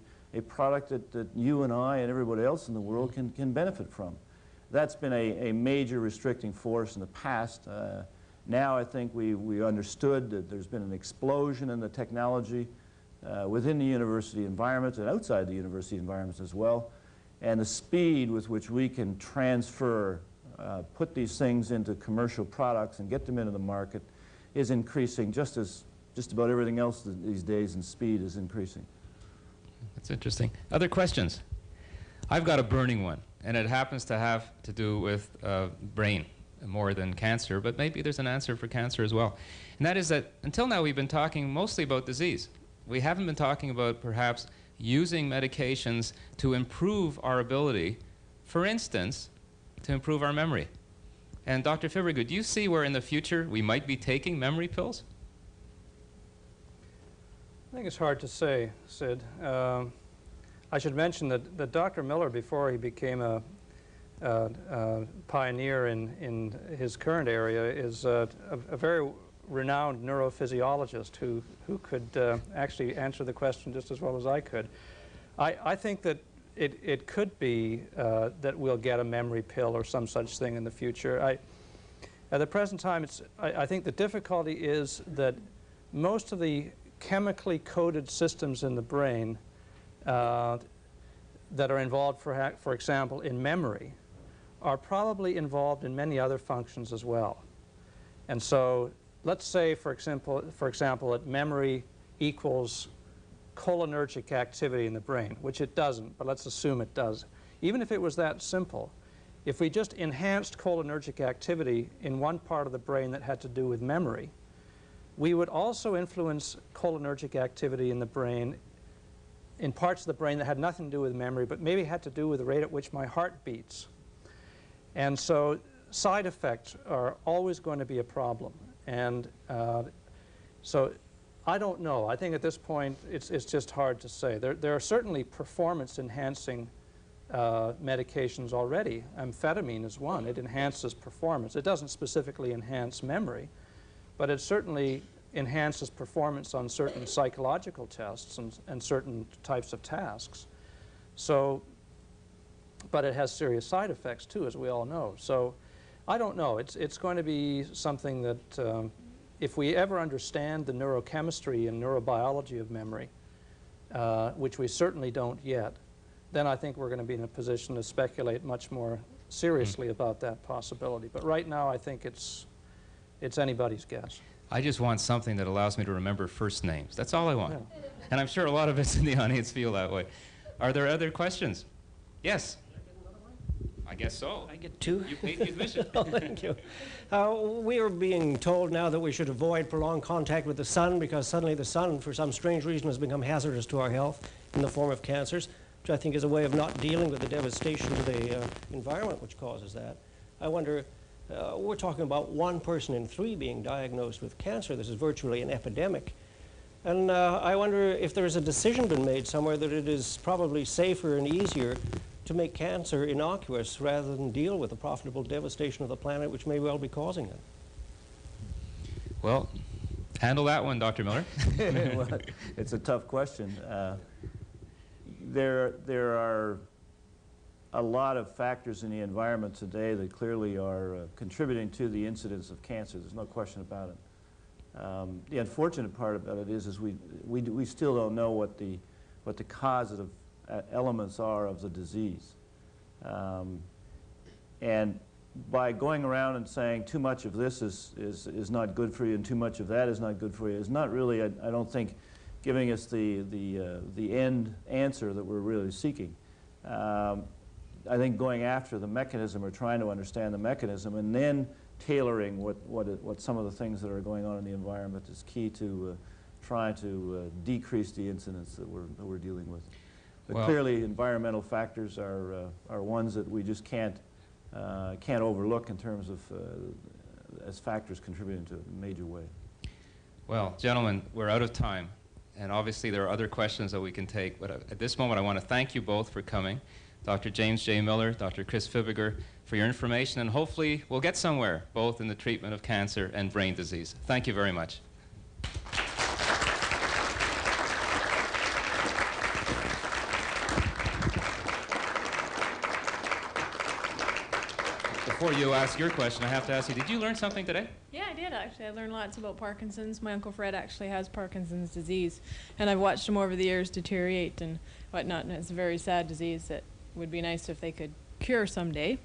product that you and I and everybody else in the world can benefit from. That's been a major restricting force in the past. Now I think we understood that there's been an explosion in the technology within the university environment and outside the university environments as well. And the speed with which we can transfer, put these things into commercial products and get them into the market is increasing just about everything else these days, and speed is increasing. That's interesting. Other questions? I've got a burning one, and it happens to have to do with brain more than cancer, but maybe there's an answer for cancer as well. And that is that until now we've been talking mostly about disease. We haven't been talking about perhaps using medications to improve our ability, for instance, to improve our memory. And Dr. Fibiger, do you see where in the future we might be taking memory pills? I think it's hard to say, Sid. I should mention that Dr. Miller, before he became a pioneer in his current area, is a very renowned neurophysiologist who could actually answer the question just as well as I could. I think that it could be that we'll get a memory pill or some such thing in the future. At the present time, I think the difficulty is that most of the chemically coded systems in the brain that are involved, for example, in memory, are probably involved in many other functions as well. And so let's say, for example, that memory equals cholinergic activity in the brain, which it doesn't, but let's assume it does. Even if it was that simple, if we just enhanced cholinergic activity in one part of the brain that had to do with memory, we would also influence cholinergic activity in the brain in parts of the brain that had nothing to do with memory, but maybe had to do with the rate at which my heart beats. And so side effects are always going to be a problem. And so I don't know. I think at this point it's just hard to say. There are certainly performance-enhancing medications already. Amphetamine is one. It enhances performance. It doesn't specifically enhance memory, but it certainly enhances performance on certain psychological tests and certain types of tasks. So, but it has serious side effects too, as we all know. So I don't know. It's going to be something that if we ever understand the neurochemistry and neurobiology of memory, which we certainly don't yet, then I think we're going to be in a position to speculate much more seriously about that possibility. But right now I think it's anybody's guess. I just want something that allows me to remember first names. That's all I want. Yeah. And I'm sure a lot of us in the audience feel that way. Are there other questions? Yes? I guess so. I get two. You paid the admission. Oh, thank you. We are being told now that we should avoid prolonged contact with the sun because suddenly the sun, for some strange reason, has become hazardous to our health in the form of cancers, which I think is a way of not dealing with the devastation to the environment which causes that. I wonder, we're talking about 1 person in 3 being diagnosed with cancer. This is virtually an epidemic. And I wonder if there is a decision been made somewhere that it is probably safer and easier to make cancer innocuous rather than deal with the profitable devastation of the planet which may well be causing it? Well, handle that one, Dr. Miller. Well, it's a tough question. There are a lot of factors in the environment today that clearly are contributing to the incidence of cancer. There's no question about it. The unfortunate part about it is we still don't know what the causative elements are of the disease. And by going around and saying too much of this is not good for you and too much of that is not good for you is not really, I don't think, giving us the end answer that we're really seeking. I think going after the mechanism or trying to understand the mechanism and then tailoring what some of the things that are going on in the environment is key to trying to decrease the incidence that we're dealing with. But well, clearly, environmental factors are ones that we just can't overlook in terms of as factors contributing to it in a major way. Well, gentlemen, we're out of time, and obviously there are other questions that we can take, but at this moment I want to thank you both for coming. Dr. James J. Miller, Dr. Chris Fibiger, for your information, and hopefully we'll get somewhere, both in the treatment of cancer and brain disease. Thank you very much. Before you ask your question, I have to ask you, did you learn something today? Yeah, I did actually. I learned lots about Parkinson's. My Uncle Fred actually has Parkinson's disease, and I've watched him over the years deteriorate and whatnot, and it's a very sad disease that would be nice if they could cure someday.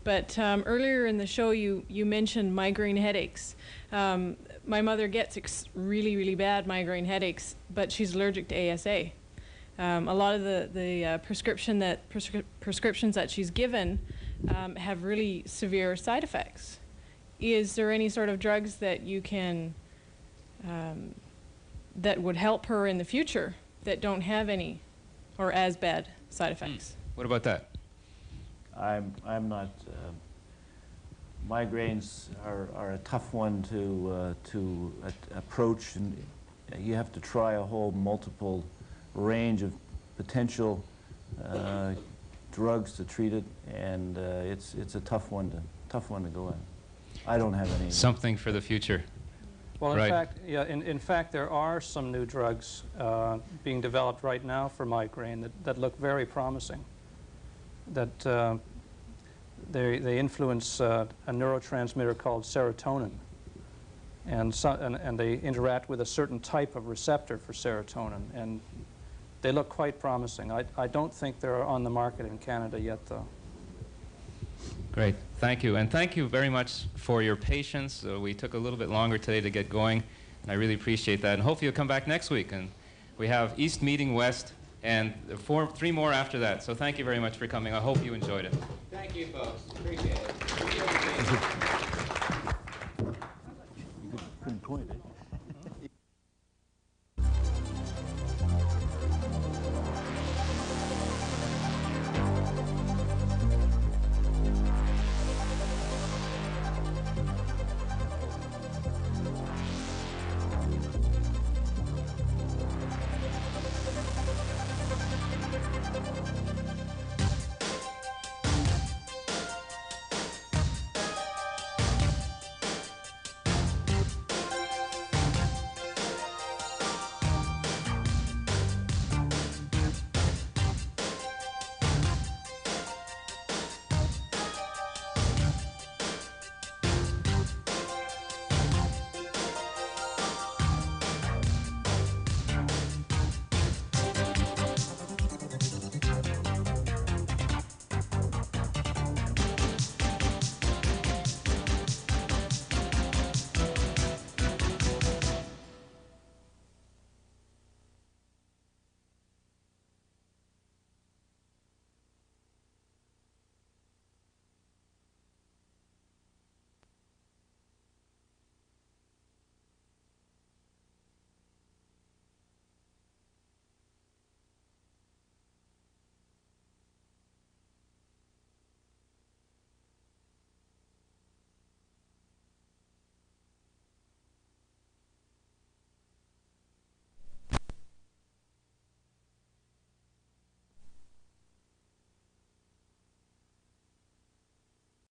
But earlier in the show, you mentioned migraine headaches. My mother gets really, really bad migraine headaches, but she's allergic to ASA. A lot of the prescriptions that she's given have really severe side effects. Is there any sort of drugs that you can, that would help her in the future that don't have any or as bad side effects? What about that? I'm not. Migraines are a tough one to approach, and you have to try a whole multiple range of potential drugs to treat it, and it's a tough one to go at. I don't have any. Something for the future. Well, Right. in fact, there are some new drugs being developed right now for migraine that look very promising. That they influence a neurotransmitter called serotonin, and they interact with a certain type of receptor for serotonin, and they look quite promising. I don't think they're on the market in Canada yet, though. Great. Thank you. And thank you very much for your patience. We took a little bit longer today to get going, and I really appreciate that. And hopefully you'll come back next week. And we have East meeting West, and three more after that. So thank you very much for coming. I hope you enjoyed it. Thank you, folks. Appreciate it.